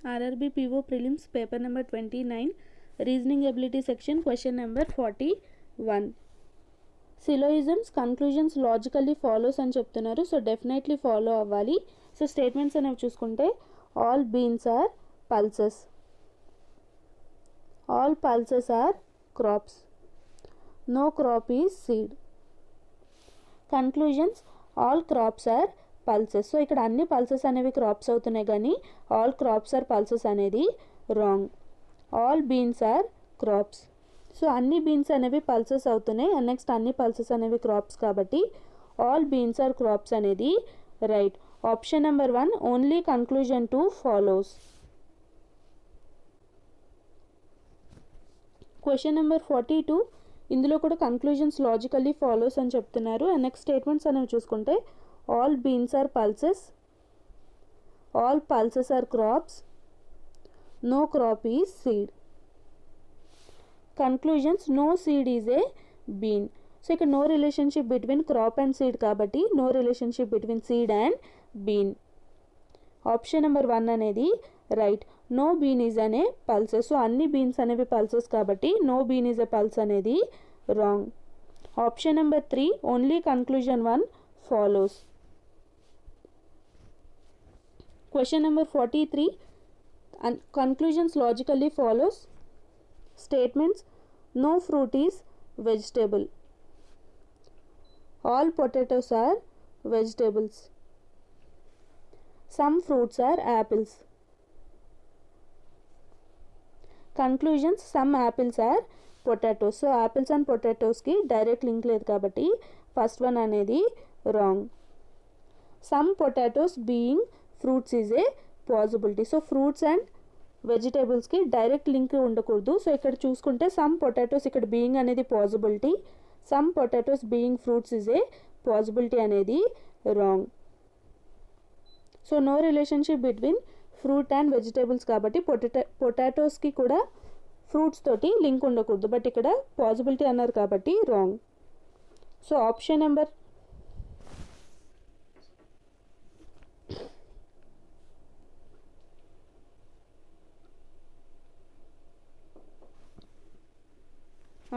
RRB PO Prelims paper number 29 reasoning ability section question number 41. Syllogisms conclusions logically follows అని చెప్తున్నారు. So definitely follow అవ్వాలి. So statements అనేవి చూసుకుంటే all beans are pulses, all pulses are crops, no crop is seed. Conclusions all crops are pulses. So ఇక్కడ అన్ని pulses అనేవి crops అవుతున్నాయి కానీ ఆల్ క్రాప్స్ ఆర్ పల్సెస్ అనేది wrong. All beans are crops. So అన్ని beans అనేవి pulses అవుతున్నాయి and next అన్ని పల్సెస్ అనేవి క్రాప్స్ కాబట్టి ఆల్ బీన్స్ ఆర్ క్రాప్స్ అనేది right. Option number 1 only conclusion 2 follows. Question number 42 ఇందులో కూడా కన్క్లూజన్స్ లాజికల్లీ ఫాలోస్ అని చెప్తున్నారు అండ్ నెక్స్ట్ స్టేట్మెంట్స్ అనేవి చూసుకుంటే all beans are pulses, all pulses are crops, no crop is seed. Conclusions no seed is a bean. So ఇక్కడ no relationship between crop and seed కాబట్టి no relationship between seed and bean. Option number 1 అనేది right. No bean is అనే pulses. So అన్ని beans అనేవి pulses కాబట్టి no bean is a pulse అనేది wrong. Option number 3 only conclusion 1 follows. Question number 43 conclusions logically follows. Statements no fruit is vegetable, all potatoes are vegetables, some fruits are apples. Conclusions some apples are potatoes. So apples and potatoes ki direct link లేదు కాబట్టి first one అనేది wrong. Some potatoes being fruits is a possibility. So fruits and వెజిటేబుల్స్కి direct link ఉండకూడదు. So ఇక్కడ చూసుకుంటే some potatoes ఇక్కడ being అనేది possibility, some potatoes being fruits is a possibility అనేది wrong. So no relationship between fruit and vegetables కాబట్టి పొటాటోస్కి కూడా ఫ్రూట్స్ తోటి లింక్ ఉండకూడదు బట్ ఇక్కడ పాసిబిలిటీ అన్నారు కాబట్టి wrong. So option number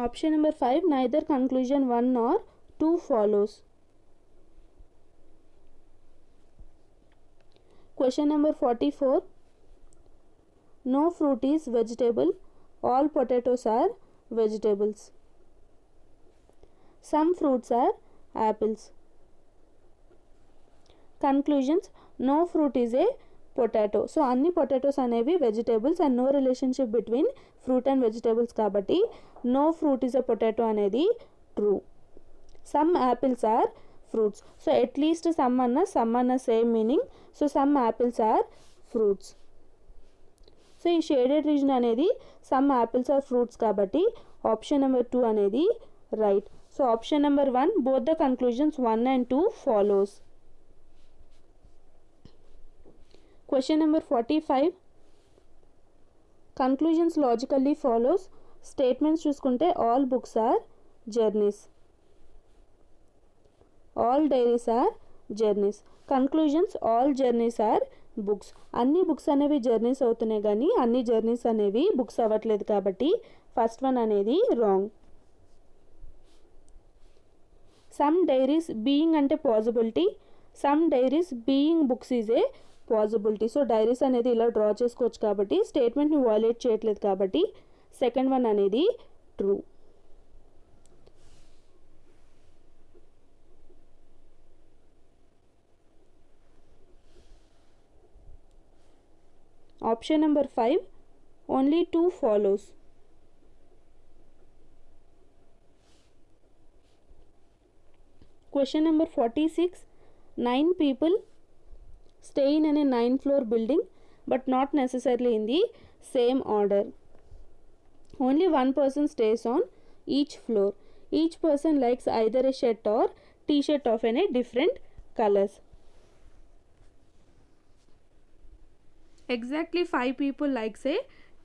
Option number 5 neither conclusion 1 nor 2 follows. Question number 44 no fruit is vegetable, all potatoes are vegetables, some fruits are apples. Conclusions no fruit is a potato. So అన్ని potatoes అనేవి vegetables and no relationship between fruit and vegetables కాబట్టి no fruit is a potato అనేది true. Some apples are fruits. So at least some అన్న same meaning. So some apples are fruits. So ఈ shaded region అనేది some apples are fruits కాబట్టి option number 2 అనేది right. So option number 1 both the conclusions 1 and 2 follows. Question number 45 conclusions logically follows. Statements చూసుకుంటే all books are journeys, all diaries are journeys. Conclusions all journeys are books. అన్ని books అనేవి journeys అవుతున్నాయి కానీ అన్ని journeys అనేవి books అవ్వట్లేదు కాబట్టి first one అనేది రాంగ్. సమ్ డైరీస్ బీయింగ్ అంటే possibility, some diaries being books is a possibility. So diaries అనేది ఇలా డ్రా చేసుకోవచ్చు కాబట్టి స్టేట్మెంట్ని వాల్యుయేట్ చేయట్లేదు కాబట్టి సెకండ్ వన్ అనేది true. Option number 5 only 2 follows. Question number 46 9 people stay in a 9th floor building but not necessarily in the same order. Only one person stays on each floor. Each person likes either a shirt or t-shirt of a different colors. Exactly 5 people likes a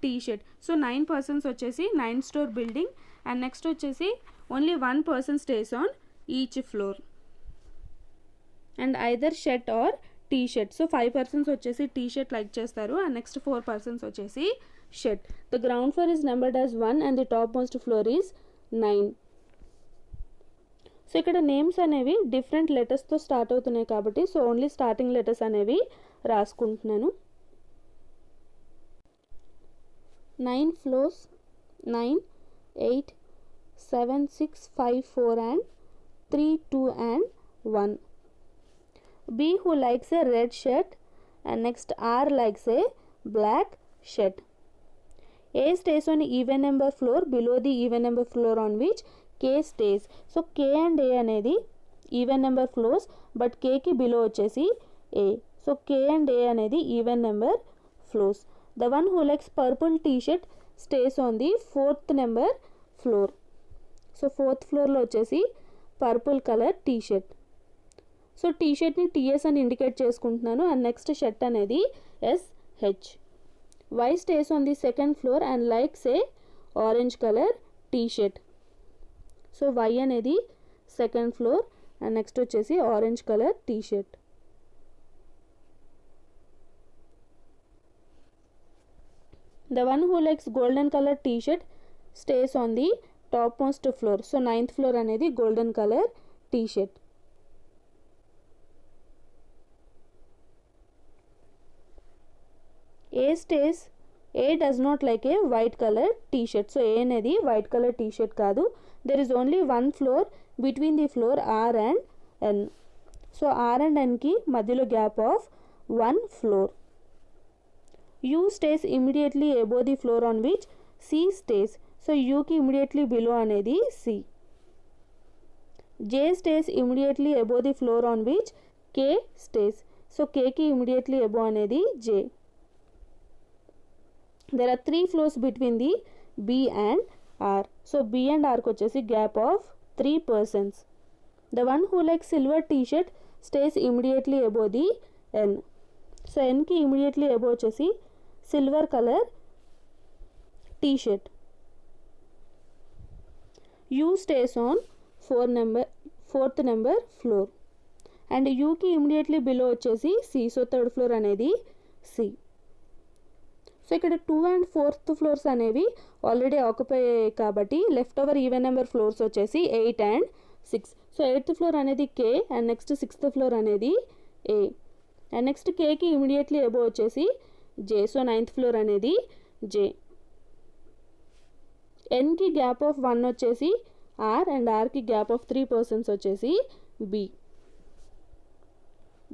t-shirt. So 9 persons వచ్చేసి 9th store building and next వచ్చేసి only one person stays on each floor and either shirt or T shirt. So 5 persons వచ్చేసి T shirt like చేస్తారు and next 4 persons వచ్చేసి shirt. The ground floor is numbered as 1 and the top most floor is 9. So ఇక్కడ names అనేవి different లెటర్స్తో start అవుతున్నాయి కాబట్టి so only starting letters అనేవి రాసుకుంటున్నాను. 9 floors, 9, 8, 7, 6, 5, 4 and 3, 2 and 1. B who likes a red shirt and next R likes a black shirt. A stays on even number floor below the even number floor on which K stays. So K and A అనేది even number floors but K కి below వచ్చేసి A. So K and A అనేది even number floors. The one who likes purple t-shirt stays on the 4th number floor. So 4th floor లో వచ్చేసి purple color t-shirt. So టీ-షర్ట్ని TS అని indicate చేసుకుంటున్నాను and next shirt అనేది SH. Y stays on the 2nd floor and likes a orange color t-shirt. So Y అనేది 2nd floor and next వచ్చేసి orange colour t-shirt. The one who likes golden color t-shirt stays on the topmost floor. So 9th floor అనేది golden color t-shirt. A does not like a white color t-shirt. So A అనేది white color t-shirt కాదు. There is only one floor between the floor R and N. So R and N కి మధ్యలో gap of one floor. U stays immediately above the floor on which C stays. So U కి immediately below అనేది C. J stays immediately above the floor on which K stays. So K కి immediately above అనేది J. There are 3 floors between the B and R. So B and R కి వచ్చేసి gap of 3 persons. The one who likes silver t-shirt stays immediately above the N. So N కి immediately above వచ్చేసి silver colour t-shirt. U stays on 4th number floor and యూకి immediately below వచ్చేసి C. So 3rd floor అనేది C. So ఇక్కడ 2 and 4th floors అనేవి already occupy అయ్యాయి కాబట్టి left over even number floors వచ్చేసి 8 and 6. సో 8th ఫ్లోర్ అనేది K and next 6th floor అనేది A అండ్ నెక్స్ట్ Kకి ఇమీడియట్లీ అబోవ్ వచ్చేసి J. సో 9th ఫ్లోర్ అనేది J. Nకి గ్యాప్ ఆఫ్ 1 వచ్చేసి R అండ్ Rకి గ్యాప్ ఆఫ్ 3 persons వచ్చేసి B.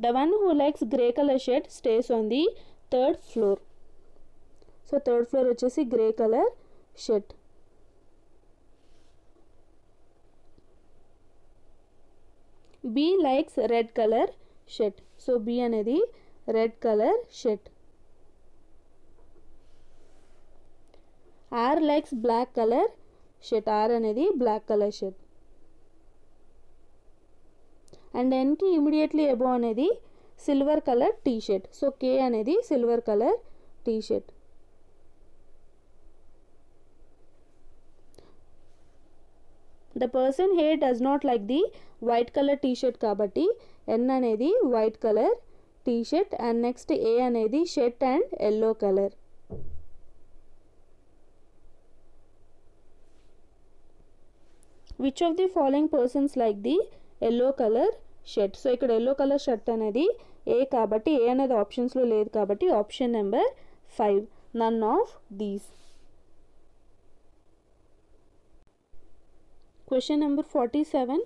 The one who likes grey color shirt stays on the 3rd floor. So 3rd floor వచ్చేసి grey colour shirt. B likes red colour shirt. So B అనేది red colour shirt. R likes black colour shirt. R అనేది black colour shirt. And Nకి immediately above అనేది silver colour t-shirt. So K అనేది silver colour t-shirt. The person here does not like the white color t-shirt కాబట్టి N అనేది white color t-shirt and next A అనేది shirt and yellow color. Which of the following persons like the yellow color shirt? So ఇక్కడ yellow color shirt అనేది A కాబట్టి A అనేది ఆప్షన్స్లో లేదు కాబట్టి option number 5 none of these. Question number 47.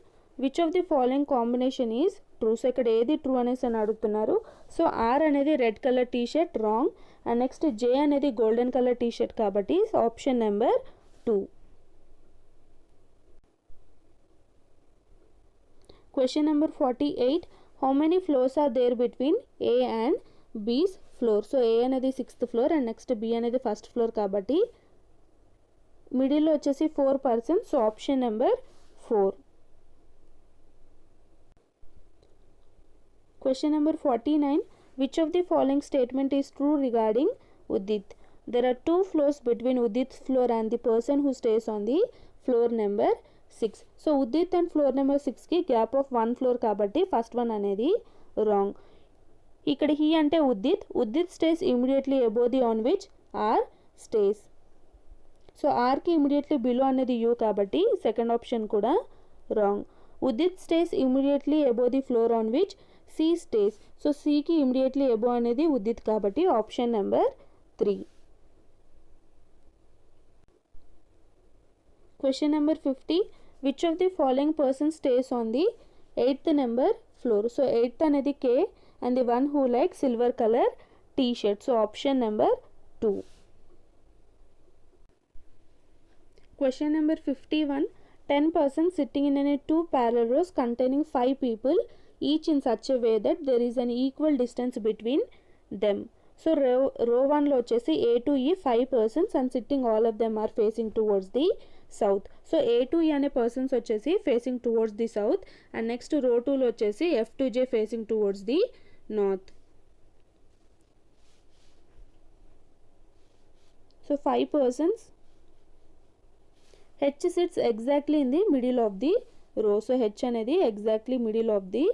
Which of the following combination is true? So ఇక్కడ ఏది true అనేసి అని అడుగుతున్నారు. సో R అనేది red colour T shirt wrong and next J అనేది గోల్డెన్ కలర్ టీ షర్ట్ కాబట్టి option number 2. Question number 48. How many floors are there between A and B's floor? So A అనేది 6th floor and next B అనేది 1st floor కాబట్టి మిడిల్లో వచ్చేసి 4 persons. So option number 4. Question number 49. Which of the following statement is true regarding Udit? There are 2 floors between Udit's floor and the person who stays on the floor number 6. సో Udit and floor number 6కి gap of 1 floor కాబట్టి first one అనేది wrong. ఇక్కడ he అంటే Udit stays immediately above the on which R stays. So ఆర్కి immediately below అనేది U కాబట్టి second option కూడా wrong. Udit stays immediately above the floor on which C stays. So సికి immediately above అనేది ఉదిత్ కాబట్టి option number 3. Question number 50. Which of the following person stays on the 8th number floor. So 8th అనేది కే and the one who like silver colour t-shirt. So option number 2. Question number 51. 10 persons sitting in a 2 parallel rows containing 5 people each in such a way that there is an equal distance between them. So row 1 లో వచ్చేసి A to E 5 persons and sitting all of them are facing towards the south. So A to E అనే persons వచ్చేసి facing towards the south and next row 2 లో వచ్చేసి F to J facing towards the north. So 5 persons. H sits exactly in the middle of the row. So H అనేది exactly middle of the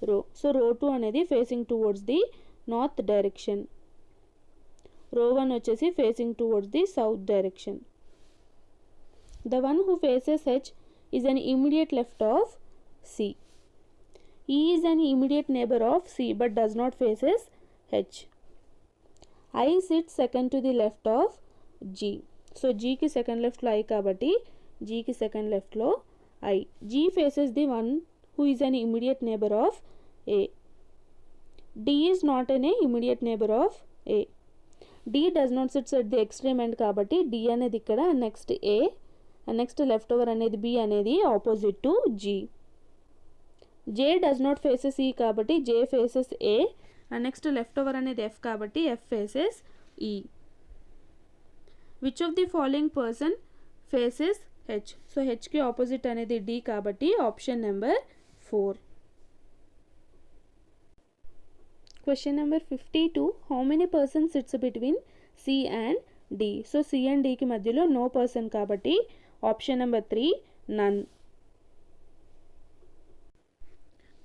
row. So row 2 అనేది facing towards the north direction. Row 1 వచ్చేసి facing towards the south direction. The one who faces H is an immediate left of C. E is an immediate neighbor of C but does not faces H. I sits second to the left of G. So G కి second లెఫ్ట్లో I కాబట్టి G కి second లెఫ్ట్లో I. G faces the one who is an immediate neighbor of A. D is not an immediate neighbor of A. D does not sit at the extreme end కాబట్టి D అనేది ఇక్కడ next A and next left over అనేది B అనేది opposite to G. J does not faces E కాబట్టి J faces A and next left over అనేది F కాబట్టి F faces E. Which of the following person faces H? So H కి opposite అనేది D కాబట్టి option number 4. Question number 52. How many persons sits between C and D? So C and D కి మధ్యలో no person కాబట్టి option number 3 none.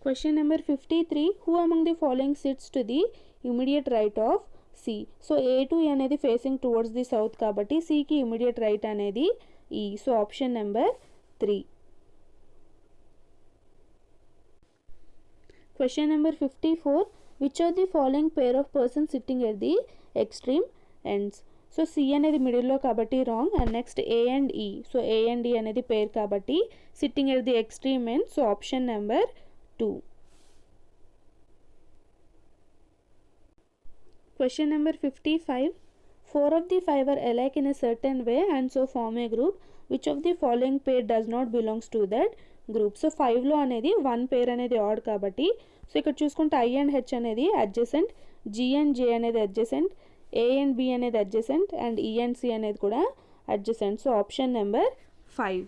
Question number 53. Who among the following sits to the immediate right of C? So A to E అనేది facing towards the south కాబట్టి Cకి immediate right అనేది E. So option number 3. Question number 54. Which are the following pair of person sitting at the extreme ends. So C అనేది మిడిల్లో కాబట్టి wrong and next A and E. So A and E అనేది pair కాబట్టి sitting at the extreme end. So option number 2. Question number 55. 4 of the 5 are alike in a certain way and so form a group. Which of the following pair does not belongs to that group? So 5లో అనేది 1 pair అనేది add కాబట్టి so ఇక్కడ చూసుకుంటే I and H అనేది adjacent, G and J అనేది adjacent, A and B అనేది adjacent and E and C అనేది కూడా adjacent. So option number 5.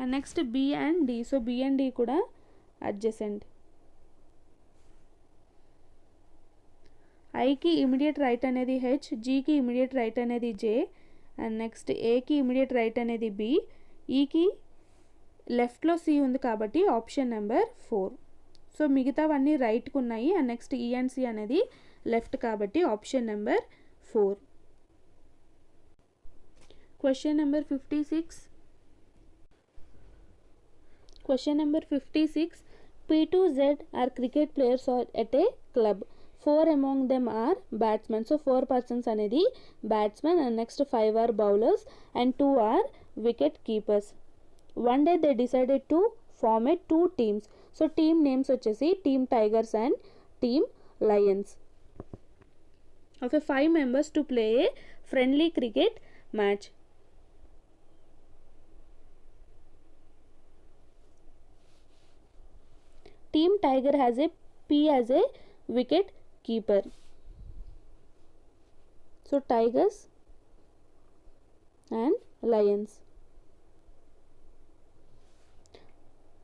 And next B and D. So B and D కూడా adjacent. ఐకి immediate right అనేది H, Gకి immediate right అనేది J and next Aకి immediate right అనేది B, ఈకి లెఫ్ట్లో C ఉంది కాబట్టి ఆప్షన్ నెంబర్ 4. సో మిగతావన్నీ రైట్కి ఉన్నాయి and next E and C అనేది లెఫ్ట్ కాబట్టి option number 4. Question number 56. Question number 56. P to Z are cricket players at a club. 4 among them are batsmen. So 4 persons అనేది batsmen and next 5 are bowlers and 2 are wicket keepers. One day they decided to form a 2 teams. So team names వచ్చేసి Team Tigers and Team Lions of a 5 members to play a friendly cricket match. Team Tiger has a P as a wicket keeper. So Tigers and Lions.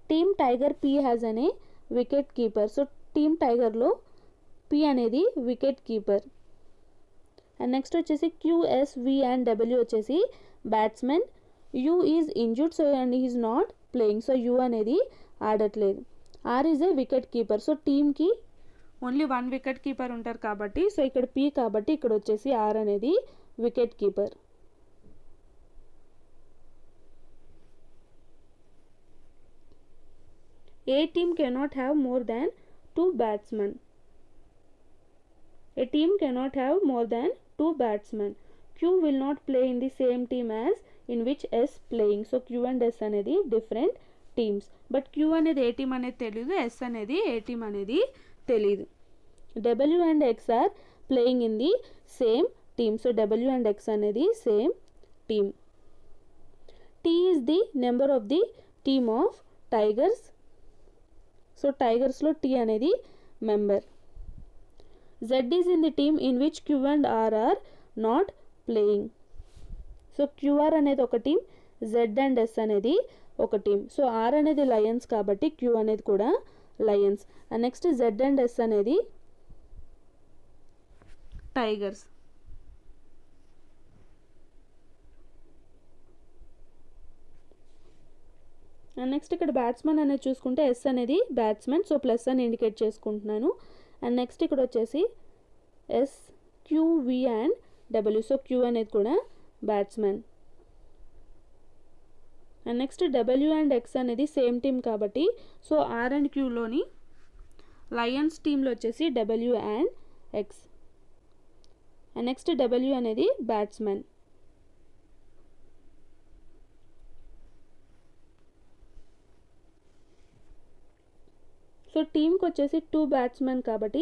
Team Tiger P has a wicket keeper. So Team Tiger లో P అనేది wicket keeper. And next వచ్చేసి Q S V and W వచ్చేసి batsmen. U is injured so and is not playing, so U అనేది ఆడట్లేదు. R is a wicket keeper, so టీమ్కి only 1 wicket keeper ఉంటారు కాబట్టి, so ఇక్కడ పీ కాబట్టి ఇక్కడ వచ్చేసి ఆర్ అనేది wicket keeper. A team cannot have more than 2 batsmen. A team cannot have more than 2 batsmen. Q will not play in the same team as in which S playing. So Q and S అనేది different teams. But Q అనేది ఏ team అనేది తెలీదు, S అనేది ఏ team అనేది తెలీదు. W and X are playing in the same team. So W and X అనేది same team. T is the number of the team of Tigers. So Tigers లో T అనేది member. Z is in the team in which Q and R are not playing. So QR అనేది ఒక team, Z and S అనేది ఒక team. So R అనేది lions కాబట్టి Q అనేది కూడా lions. And next Z and S అనేది tigers. And next ఇక్కడ బ్యాట్స్మెన్ అనేది చూసుకుంటే ఎస్ అనేది బ్యాట్స్మెన్, సో ప్లస్ అని ఇండికేట్ చేసుకుంటున్నాను. అండ్ నెక్స్ట్ ఇక్కడ వచ్చేసి S Q V and W, so Q అనేది కూడా batsmen. And next W and X అనేది సేమ్ టీమ్ కాబట్టి, సో ఆర్ అండ్ క్యూలోని లయన్స్ టీంలో వచ్చేసి W and X. And next W అనేది బ్యాట్స్మెన్. సో టీమ్కి వచ్చేసి 2 batsmen కాబట్టి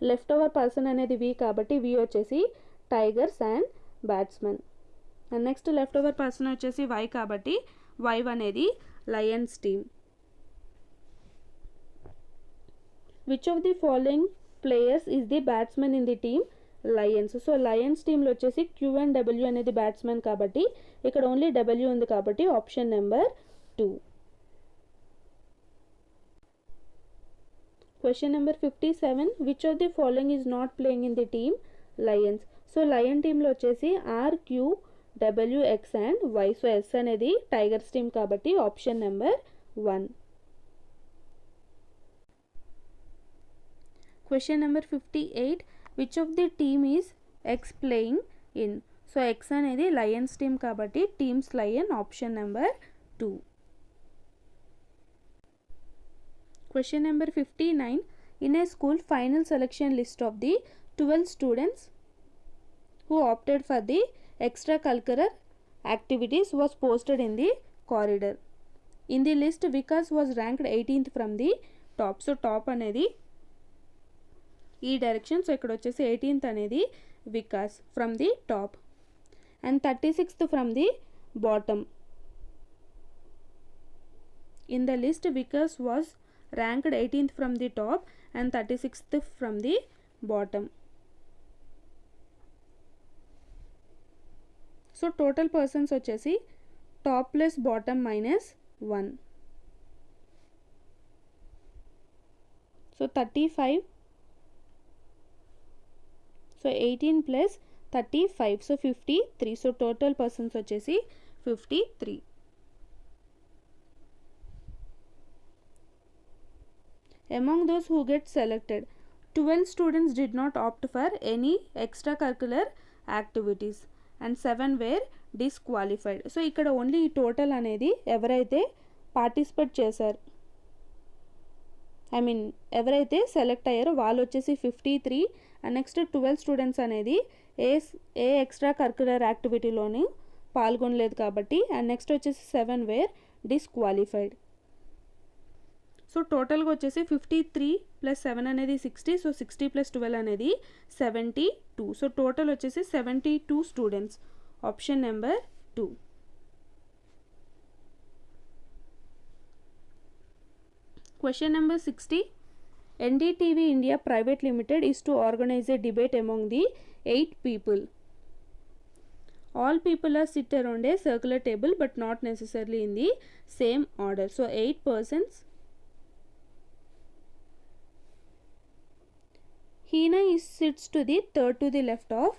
లెఫ్ట్ ఓవర్ పర్సన్ అనేది వి కాబట్టి వి వచ్చేసి tigers and batsmen. And next left over person వచ్చేసి వై కాబట్టి వై అనేది Lions team. Which of the following players is the batsmen in the team Lions. So Lions టీంలో వచ్చేసి క్యూ అండ్ డబ్ల్యూ అనేది batsmen కాబట్టి ఇక్కడ ఓన్లీ డబ్ల్యూ ఉంది కాబట్టి option number 2. Question number 57. Which of the following is not playing in the team Lions? So Lion team లో వచ్చేసి R, Q, W, X and Y. So S అనేది Tigers team కాబట్టి option number 1. Question number 58. Which of the team is X playing in? So X అనేది Lions team కాబట్టి teams Lion option number 2. Question number 59. In a school, final selection list of the 12 students who opted for the extracurricular activities was posted in the corridor. In the list, Vikas was ranked 18th from the top. So top అనేది ఈ direction, so ఇక్కడ వచ్చేసి 18th అనేది Vikas from the top and 36th from the bottom. In the list Vikas was ranked 18th from the top and 36th from the bottom. So total persons వచ్చేసి top plus bottom minus 1. So 35. So 18 plus 35. So 53. So total persons వచ్చేసి 53. Among those who get selected, 12 students did not opt for any extracurricular activities and 7 were disqualified. So ఇక్కడ only ఈ total అనేది ఎవరైతే participate చేశారు, ఎవరైతే select అయ్యారో వాళ్ళు వచ్చేసి 53 అండ్ నెక్స్ట్ 12 స్టూడెంట్స్ అనేది ఏ ఎక్స్ట్రా కరిక్యులర్ యాక్టివిటీలోని పాల్గొనలేదు కాబట్టి అండ్ నెక్స్ట్ వచ్చేసి 7 వేర్ డిస్క్వాలిఫైడ్. సో టోటల్గా వచ్చేసి 53 + 7 అనేది 60. సో 60 + 12 అనేది 72. సో టోటల్ వచ్చేసి 72 students. Option number 2. Question number 60. NDTV India Private Limited is to organize a debate among the 8 people. All people are sit around a circular table but not necessarily in the same order. So 8 persons. Hina sits to the third to the left of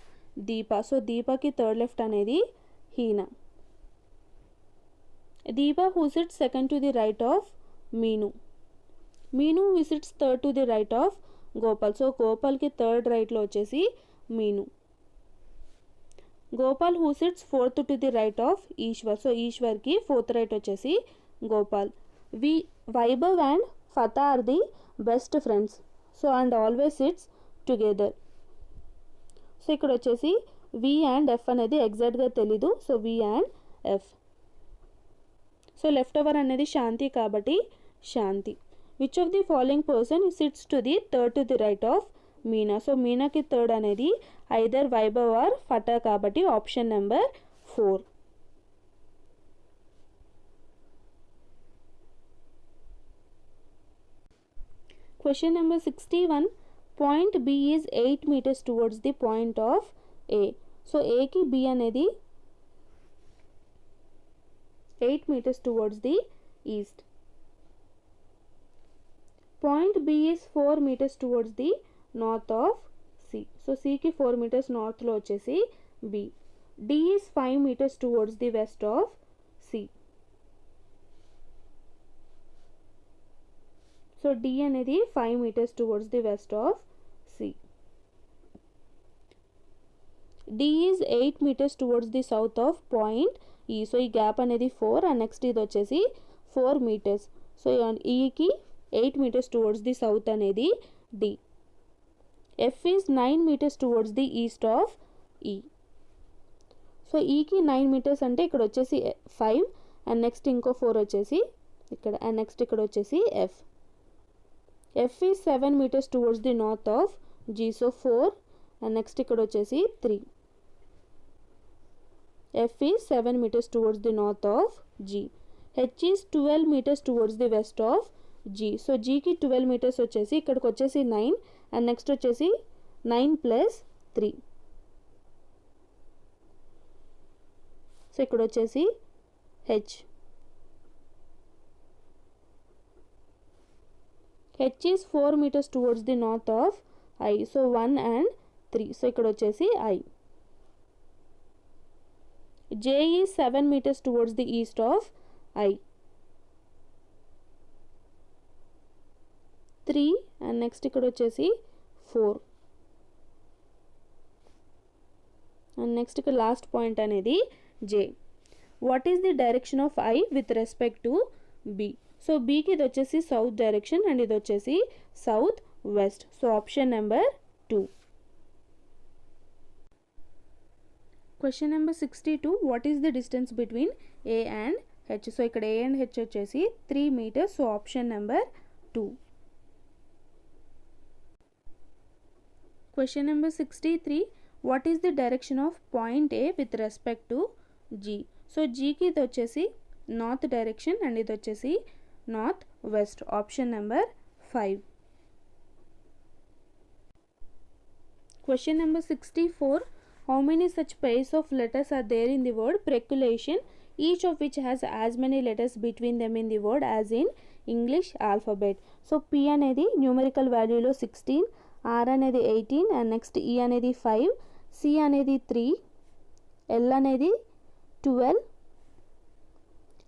Deepa. So దీపకి third left అనేది Heena. Deepa who sits second to the right of Meenu. Meenu who sits third to the right of Gopal. So గోపాల్కి third రైట్లో వచ్చేసి Meenu. Gopal who sits fourth to the right of Eshwar. So ఈశ్వర్కి fourth right వచ్చేసి Gopal. Vaibhav and Fatah are the best friends. So and always sits together. So ఇక్కడ వచ్చేసి V and F అనేది ఎగ్జాక్ట్గా తెలీదు. So V and F. So left over అనేది శాంతి కాబట్టి Shanti. Which of the following person sits to the third to the right of Meena. So మీనాకి third అనేది either Vaibhav or Fatah కాబట్టి option number 4. Question number 61. Point B is 8 meters towards the point of A. So A ki B అనేది 8 meters towards the east. Point B is 4 meters towards the north of C. So C ki 4 meters north లో వచ్చేసి B. D is 5 meters towards the west of C. So D అనేది 5 meters towards the west of C. D is 8 meters towards the south of point E. So ఈ gap అనేది 4 and next ఇది వచ్చేసి 4 meters. So ఈకి 8 meters towards the south అనేది D. F is 9 meters towards the east of E. So ఈకి 9 meters అంటే ఇక్కడ వచ్చేసి 5 అండ్ నెక్స్ట్ ఇంకో 4 వచ్చేసి ఇక్కడ అండ్ నెక్స్ట్ ఇక్కడ వచ్చేసి F. F is 7 meters towards the north of G. So 4 and next ఇక్కడ వచ్చేసి 3. F is 7 meters towards the north of G. H is 12 meters towards the west of G. So G కి 12 meters వచ్చేసి ఇక్కడికి వచ్చేసి 9 and next వచ్చేసి 9 plus 3. So ఇక్కడ వచ్చేసి H. H is 4 meters towards the north of I. So 1 and 3. So ఇక్కడ వచ్చేసి I. J is 7 meters towards the east of I. 3 and next ఇక్కడ వచ్చేసి 4. And next ఇక్కడ లాస్ట్ పాయింట్ అనేది J. What is the direction of I with respect to B? So బీకి ఇది వచ్చేసి south direction and ఇది వచ్చేసి south west. So option number 2. Question number 62. What is the distance between A and H. So ఇక్కడ A and H వచ్చేసి 3 meters. So option number 2. Question number 63. What is the direction of point A with respect to G. So జీకి ఇది వచ్చేసి north direction and ఇది వచ్చేసి north west. Option number 5. Question number 64. How many such pairs of letters are there in the word peculation, each of which has as many letters between them in the word as in English alphabet. So P అనేది numerical వాల్యూలో 16, R అనేది 18 and next E అనేది 5, C అనేది 3, L అనేది 12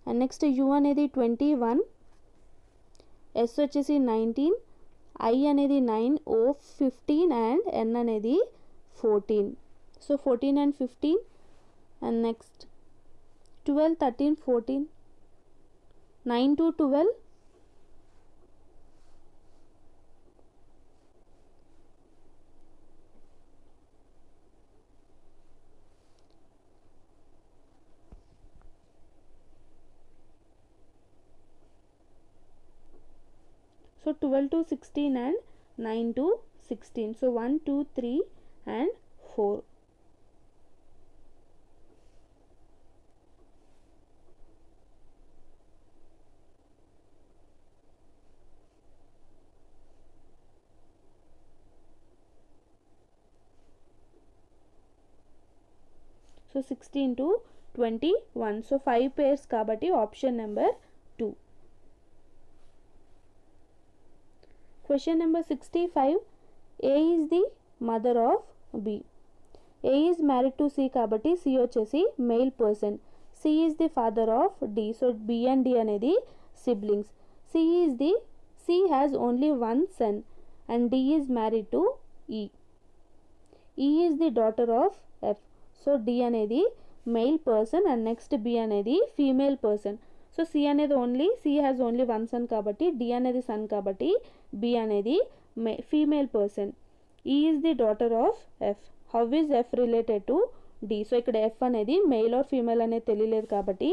and next U అనేది 21, S వచ్చేసి 19, I అనేది 9, O 15 and N అనేది 14. So 14 and 15 and next 12, 13, 14, 9 to 12, so 12 to 16 and 9 to 16. So 1, 2, 3 and 4. So 16 to 21. So 5 pairs kabatti option number 2. Question number 65. A is the mother of B. A is married to C కాబట్టి C వచ్చేసి male person. C is the father of D. So B and D అనేది siblings. C has only one son and D is married to E. E is the daughter of F. So D అనేది male person and next B అనేది female person. So C has only one son కాబట్టి D అనేది son కాబట్టి B అనేది female person. ఈ is the daughter of F. How is F related to D. So ఇక్కడ F అనేది male or female అనేది తెలియలేదు కాబట్టి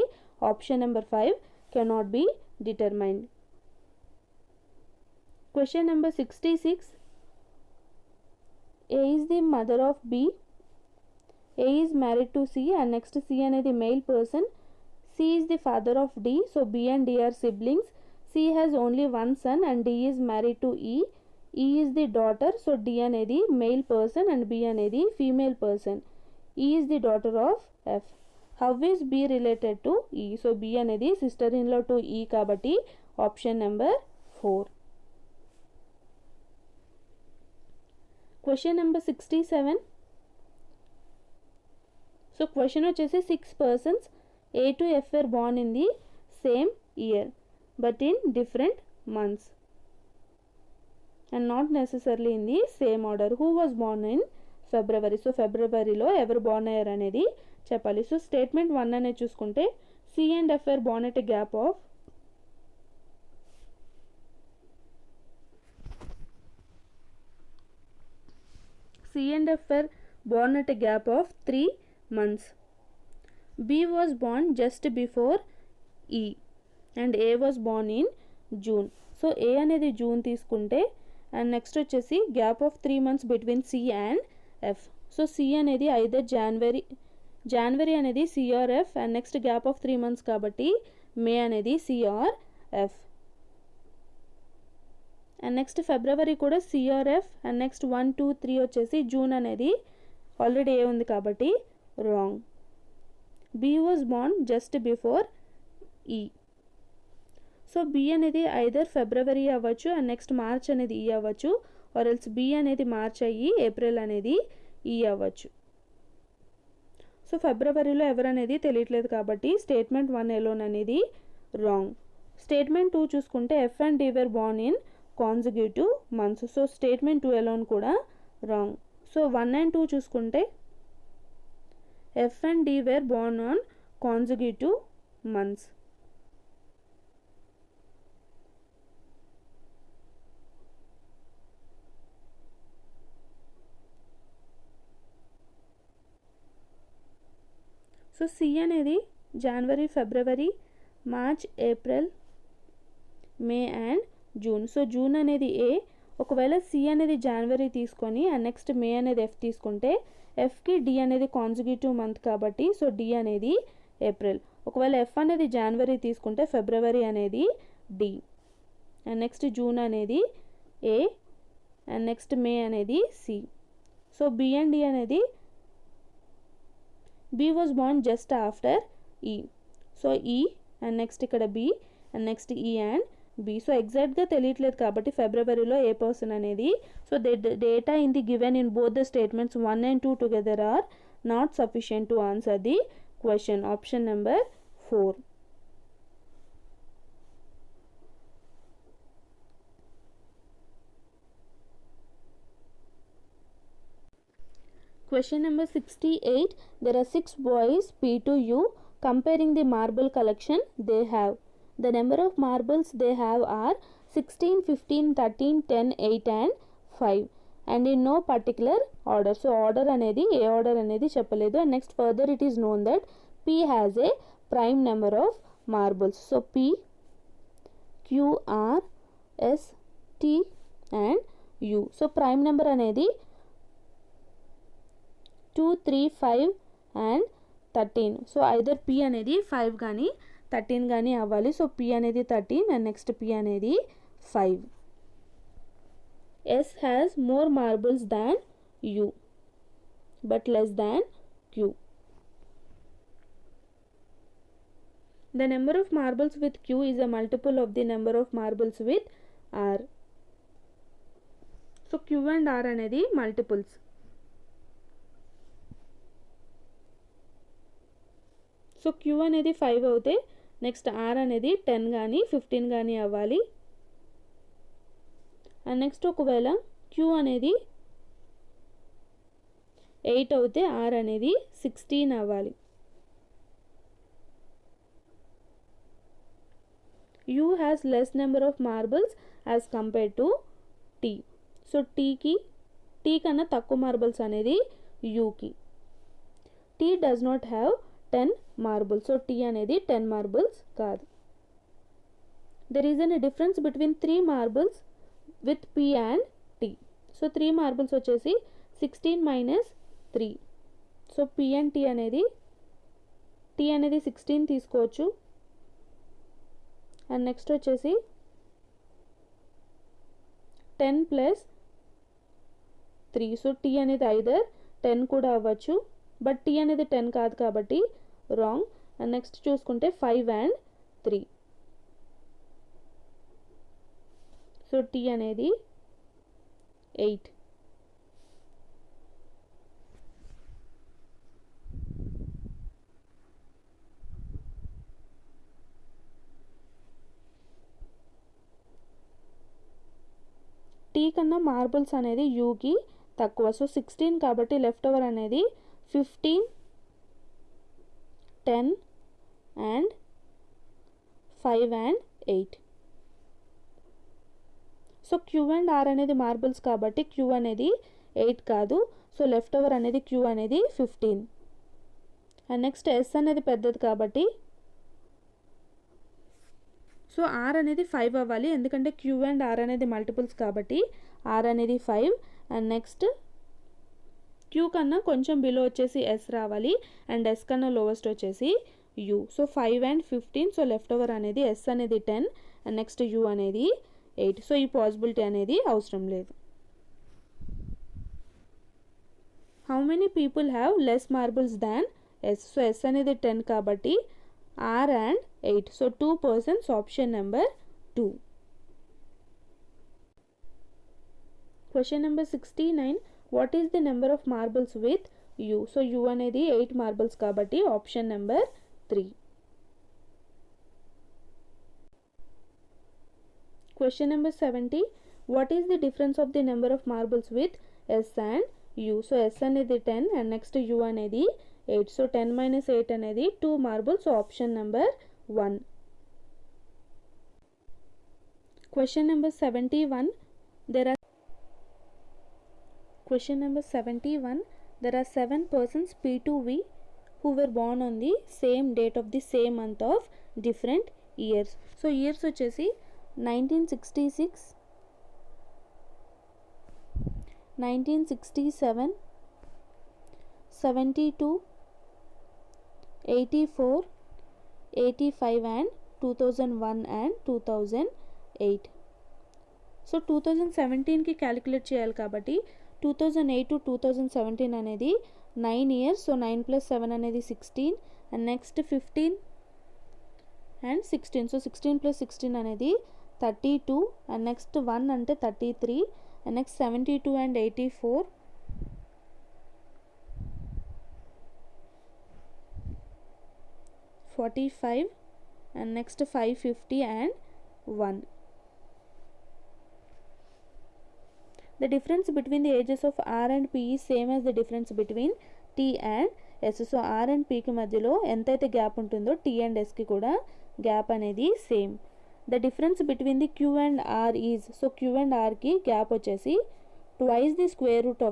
option number 5 cannot be determined. Question number 66. A is the mother of B. A is married to C and next C అనేది male person. C is the father of D. So B and D are siblings. C has only one son and D is married to E. E is the daughter. So D అనేది male person and B అనేది female person. E is the daughter of F. How is B related to E? So B అనేది sister in law to E కాబట్టి option number 4. Question number 67. So question వచ్చేసి 6 persons A to F were born in the same year but in different months and not necessarily in the same order. Who was born in February? So ఫిబ్రవరిలో ఎవరు born అయ్యారు అనేది చెప్పాలి. So statement 1 అనేది చూసుకుంటే C and F were born at a gap of C and F were born at a gap of 3 months. B was born just before E and A was born in June. So A అనేది June తీసుకుంటే and next వచ్చేసి gap of 3 months between C and F. So C అనేది either January అనేది C or F and next gap of 3 months కాబట్టి May అనేది C or F. And next February కూడా C or F and next 1 2 3 వచ్చేసి June అనేది already ఏ ఉంది కాబట్టి wrong. B was born just before E. So B అనేది either ఫిబ్రవరి అవ్వచ్చు and next March అనేది E అవ్వచ్చు ఆర్ ఎల్స్ B అనేది మార్చ్ అయ్యి ఏప్రిల్ అనేది E అవ్వచ్చు. సో ఫిబ్రవరిలో ఎవరనేది తెలియట్లేదు కాబట్టి స్టేట్మెంట్ 1 ఎలోన్ అనేది రాంగ్. స్టేట్మెంట్ 2 చూసుకుంటే F and D were born in consecutive months. So statement 2 alone కూడా రాంగ్. సో 1 and 2 చూసుకుంటే F and D were born on consecutive months. So C అనేది January February March April May and June. So June అనేది A. ఒకవేళ C అనేది జనవరి తీసుకొని and next మే అనేది F తీసుకుంటే Fకి D అనేది కాన్సిక్యూటివ్ మంత్ కాబట్టి సో D అనేది ఏప్రిల్. ఒకవేళ F అనేది జనవరి తీసుకుంటే ఫిబ్రవరి అనేది D అండ్ నెక్స్ట్ జూన్ అనేది A అండ్ నెక్స్ట్ మే అనేది C. So B and D అనేది B was born just after E. So E and next ఇక్కడ B and next E and B. So ఎగ్జాక్ట్గా తెలియట్లేదు కాబట్టి ఫిబ్రవరిలో ఏ పర్సన్ అనేది. So data in the given in both the statements 1 and 2 together are not sufficient to answer the question. Option number 4. Question number 68. There are 6 boys P to U. Comparing the marble collection they have. The number of marbles they have are 16, 15, 13, 10, 8 and 5 and in no particular order. So order అనేది ఏ order అనేది చెప్పలేదు. And next further it is known that P has a prime number of marbles. So P, Q, R, S, T and U. So prime number అనేది 2, 3, 5 and 13. So either P అనేది 5 కానీ 13 కానీ అవ్వాలి. So P అనేది 13 and next P అనేది 5. S has more marbles than U but less than Q. The number of marbles with Q is a multiple of the number of marbles with R. So Q and R అనేది multiples. So Q అనేది 5 అవుతే next are అనేది 10 కానీ 15 కానీ అవ్వాలి. And next ఒకవేళ queue అనేది 8 అవుతే ఆర్ అనేది 16 అవ్వాలి. U has less number of marbles as compare to T. So T కన్నా తక్కువ మార్బుల్స్ అనేది యూకి. T does not have 10 marbles. So T అనేది 10 మార్బుల్స్ కాదు. There is an difference between 3 marbles with P and T. So 3 marbles వచ్చేసి 16 minus 3. So P and T అనేది 16 తీసుకోవచ్చు. And next వచ్చేసి 10 ప్లస్ 3. సో టీ అనేది either 10 కూడా అవ్వచ్చు, but tea అనేది 10 కాదు కాబట్టి రాంగ్. అండ్ నెక్స్ట్ చూసుకుంటే 5 అండ్ 3. సో టీ అనేది 8. టీ కన్నా మార్బుల్స్ అనేది యూకి తక్కువ. సో 16 కాబట్టి లెఫ్ట్ ఓవర్ అనేది 15, 10 and 5 and 8. So Q and R అనేది మార్బుల్స్ కాబట్టి క్యూ అనేది 8 కాదు. సో లెఫ్ట్ ఓవర్ అనేది క్యూ అనేది 15. అండ్ నెక్స్ట్ ఎస్ అనేది పెద్దది కాబట్టి సో ఆర్ అనేది 5 అవ్వాలి, ఎందుకంటే క్యూ అండ్ ఆర్ అనేది మల్టిపుల్స్ కాబట్టి ఆర్ అనేది 5. అండ్ నెక్స్ట్ క్యూ కన్నా కొంచెం బిలో వచ్చేసి ఎస్ రావాలి, అండ్ ఎస్ కన్నా లోవెస్ట్ వచ్చేసి you. So 5 and 15. So left over అనేది ఎస్ అనేది 10 అండ్ నెక్స్ట్ యూ అనేది 8. సో ఈ పాసిబిలిటీ అనేది అవసరం లేదు. How many people have less marbles than S. So S అనేది 10 కాబట్టి R and 8. So 2 persons, option number 2. Question number 69. What is the number of marbles with U. So U అనేది 8 marbles కాబట్టి option number 3. Question number 70. What is the difference of the number of marbles with S and U. So S అనేది 10 and next you అనేది 8. So 10 minus 8 అనేది 2 marbles. So option number 1. Question number 71. Question number 71. There are 7 persons P2V who were born on the same date of the same month of different years. So years వచ్చేసి 1966, 1967, 72, 84, 85 and 2001 and 2008. So 2017కి calculate చేయాలి కాబట్టి 2008 to 2017 అనేది 9 years. So 9 plus 7 అనేది 16 and next 15 and 16. So 16 plus 16 అనేది 32 and next 1 అంటే 33 and next 72 and 84 45 and next 550 and 1. The difference between the ages of R and P is same as the difference between T and S. So R and P కి మధ్యలో ఎంతైతే gap ఉంటుందో T and S కి కూడా gap అనేది same. The difference between the Q and R is, so Q and R కి gap వచ్చేసి twice the square root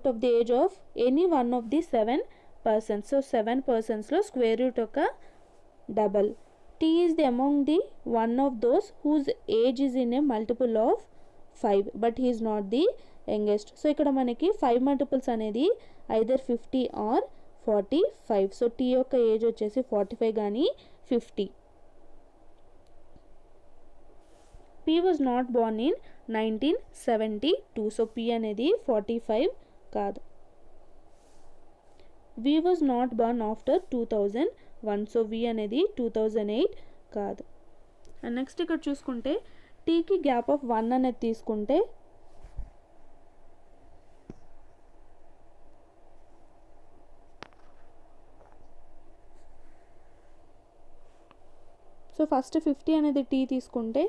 of the age of any one of the 7 persons. So 7 persons లో square root యొక్క double. T is the among the one of those whose age is in a multiple of 5 but he is not the youngest. So ఇక్కడ మనకి 5 multiples అనేది either 50 are 45. So T యొక్క age వచ్చేసి 45 కానీ 50. P was not born in 1972. So P అనేది 45 కాదు. V was not born after 2001. So V అనేది 2008 కాదు. అండ్ నెక్స్ట్ ఇక్కడ చూసుకుంటే టీకి గ్యాప్ ఆఫ్ 1 అనేది తీసుకుంటే సో ఫస్ట్ 50 అనేది టీ తీసుకుంటే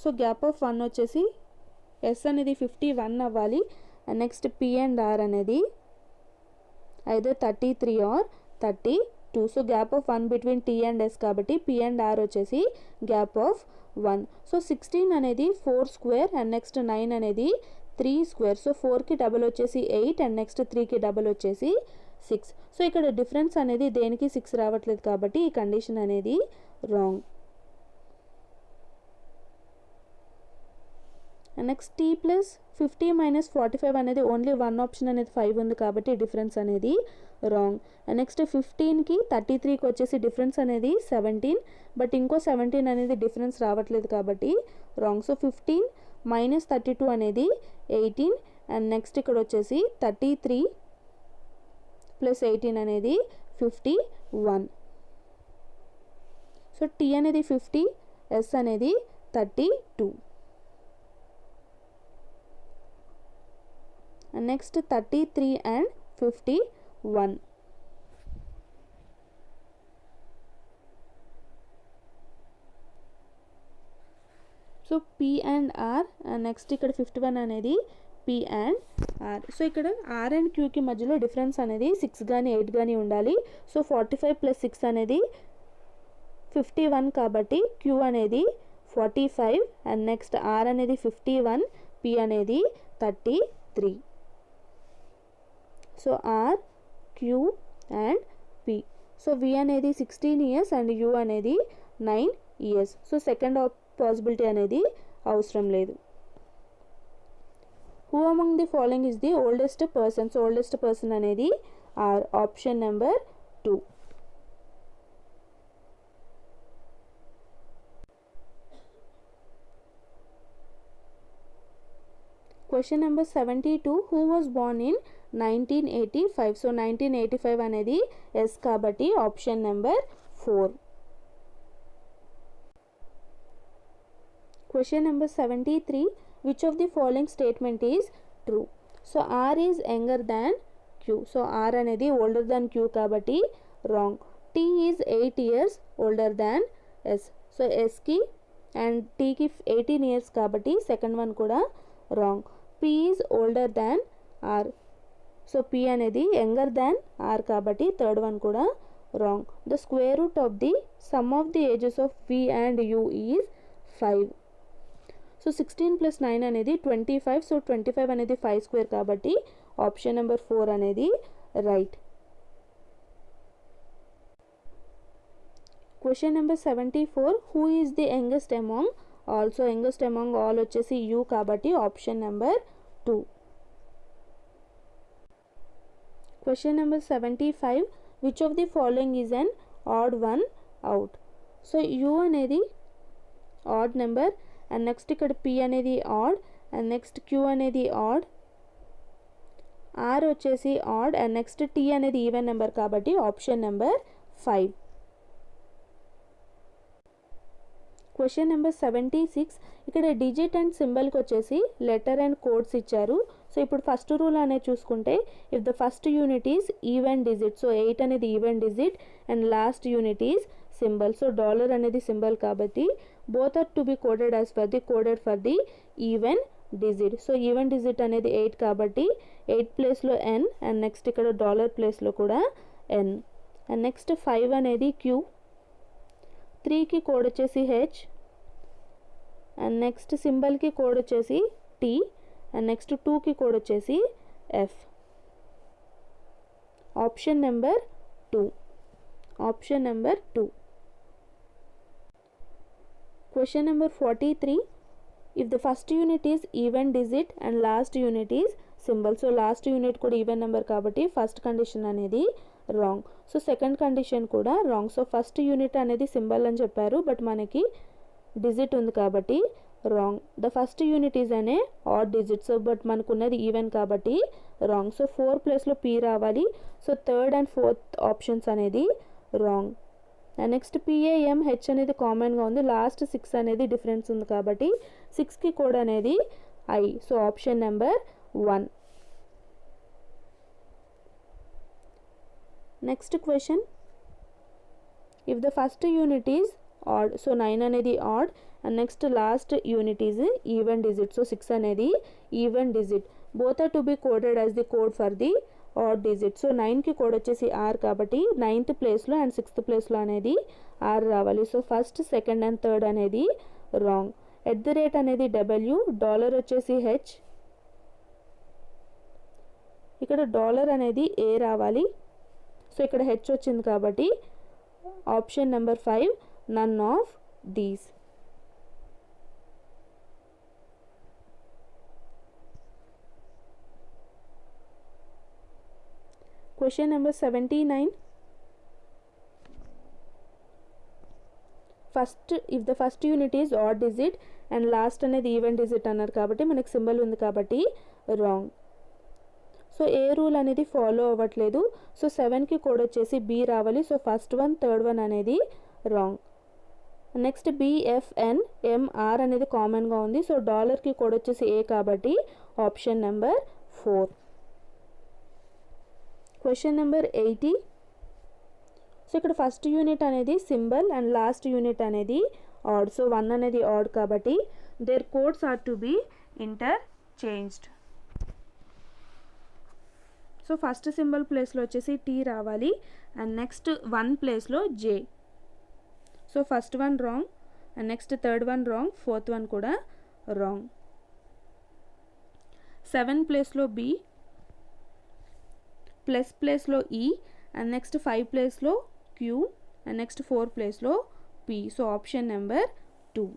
సో గ్యాప్ ఆఫ్ 1 వచ్చేసి ఎస్ అనేది 51 అవ్వాలి. And next P and R అనేది either 33 or 32. So gap of 1 between T and S కాబట్టి పి అండ్ ఆర్ వచ్చేసి గ్యాప్ ఆఫ్ 1. సో 16 అనేది 4 స్క్వేర్ అండ్ నెక్స్ట్ 9 అనేది 3 స్క్వేర్. సో 4కి డబల్ వచ్చేసి 8 అండ్ నెక్స్ట్ 3కి డబల్ వచ్చేసి 6. సో ఇక్కడ డిఫరెన్స్ అనేది దేనికి 6 రావట్లేదు కాబట్టి ఈ కండిషన్ అనేది wrong. Next T plus 50 minus 45 అనేది ఓన్లీ వన్ ఆప్షన్ అనేది 5 ఉంది కాబట్టి డిఫరెన్స్ అనేది రాంగ్. నెక్స్ట్ 15కి 33కి వచ్చేసి డిఫరెన్స్ అనేది 17 బట్ ఇంకో 17 అనేది డిఫరెన్స్ రావట్లేదు కాబట్టి రాంగ్. సో 15 మైనస్ 32 అనేది 18 అండ్ నెక్స్ట్ ఇక్కడ వచ్చేసి 33 ప్లస్ 18 అనేది 51. సో టీ అనేది 50, ఎస్ అనేది 32. And next 33 and 51. So P and R and next ఇక్కడ 51 అనేది P and R. సో ఇక్కడ R and Qకి మధ్యలో డిఫరెన్స్ అనేది 6 కానీ 8 కానీ ఉండాలి. సో 45 ప్లస్ 6 అనేది 51 కాబట్టి Q అనేది 45 అండ్ నెక్స్ట్ R అనేది 51, P అనేది 33. So R, Q and P. So V అనేది 16 years అండ్ U అనేది 9 years. సో సెకండ్ పాసిబిలిటీ అనేది అవసరం లేదు. Who among the following is the oldest person. So oldest person అనేది R, option number 2. Question number 72. Who was born in 1985. So 1985 అనేది S కాబట్టి option number 4. Question number 73. Which of the following statement is true. So R is younger than Q. So R అనేది older than Q కాబట్టి wrong. T is 8 years older than S. So ఎస్కి and టీకి 18 years కాబట్టి second one కూడా wrong. P is older than R. So P అనేది younger than R కాబట్టి third one కూడా wrong. The square root of the sum of the ages of V and U is 5. So 16 plus 9 అనేది 25. So 25 అనేది 5 square కాబట్టి option number 4 అనేది right. Question number 74. Who is the youngest among all. So youngest among all వచ్చేసి you కాబట్టి option number 2. Question number 75. Which of the following is an odd one out. So U అనేది odd number and next ఇక్కడ P అనేది odd and next Q అనేది add, are వచ్చేసి add and next tea అనేది even number కాబట్టి option number 5. Question number 76. ఇక్కడ digit and సింబల్కి వచ్చేసి లెటర్ అండ్ కోడ్స్ ఇచ్చారు. సో ఇప్పుడు ఫస్ట్ రూల్ అనేది చూసుకుంటే if the first unit is even digit. So 8 అనేది even digit and last unit is symbol. So dollar అనేది సింబల్ కాబట్టి both are to be coded as for the coded for the even digit. So even digit అనేది 8 కాబట్టి 8 ప్లేస్లో N and next ఇక్కడ dollar ప్లేస్లో కూడా ఎన్ and next 5 అనేది queue, 3కి కోడ్ వచ్చేసి హెచ్ అండ్ నెక్స్ట్ సింబల్కి కోడ్ వచ్చేసి టీ అండ్ నెక్స్ట్ 2కి కోడ్ వచ్చేసి F. Option number 2. Option number 2. Question number 43. If the first unit is even digit and last unit is symbol. So last unit కూడా even number కాబట్టి first condition అనేది wrong. So second condition కూడా wrong. So first unit అనేది symbol అని చెప్పారు but మనకి digit ఉంది కాబట్టి wrong. The first unit is అనే ఆడ్ డిజిట్. సో బట్ మనకున్నది ఈవెన్ కాబట్టి రాంగ్. సో 4 ప్లేస్లో పీ రావాలి. So third and fourth options అనేది wrong. And next P A M H అనేది కామన్గా ఉంది. లాస్ట్ 6 అనేది డిఫరెన్స్ ఉంది కాబట్టి 6కి కోడ్ అనేది I. So option number 1. Next question. If the first unit is odd. So 9 అనేది odd and next last unit is even digit. So 6 అనేది even digit. Both are to be coded as the code for the odd digit. So 9కి code వచ్చేసి R కాబట్టి 9th ప్లేస్లో and 6th ప్లేస్లో అనేది R రావాలి. So first, second and third అనేది wrong. @ అనేది డబ్ల్యూ, డాలర్ వచ్చేసి హెచ్, ఇక్కడ డాలర్ అనేది ఏ రావాలి. సో ఇక్కడ హెచ్ వచ్చింది కాబట్టి option number 5 none of these. Question number 79. If the first unit is odd digit and last అనేది ఈవెన్ డిజిట్ అన్నారు కాబట్టి మనకి సింబల్ ఉంది కాబట్టి రాంగ్. సో ఏ రూల్ అనేది ఫాలో అవ్వట్లేదు. సో 7కి కోడ్ వచ్చేసి బి రావాలి. So first one, third one అనేది రాంగ్. నెక్స్ట్ బిఎఫ్ఎన్ ఎంఆర్ అనేది కామన్గా ఉంది. సో డాలర్కి కోడ్ వచ్చేసి ఏ కాబట్టి option number 4. Question number 80. So ఇక్కడ ఫస్ట్ యూనిట్ అనేది సింబల్ అండ్ లాస్ట్ యూనిట్ అనేది ఆడ్. సో 1 అనేది ఆడ్ కాబట్టి there codes are to B interchanged. So first symbol ప్లేస్లో వచ్చేసి టీ రావాలి అండ్ నెక్స్ట్ 1 ప్లేస్లో J. So first one wrong and next third one wrong, fourth one కూడా wrong. 7 ప్లేస్లో B, plus ప్లేస్లో ఈ అండ్ నెక్స్ట్ 5 ప్లేస్లో క్యూ అండ్ నెక్స్ట్ 4 ప్లేస్లో పి. So option number 2.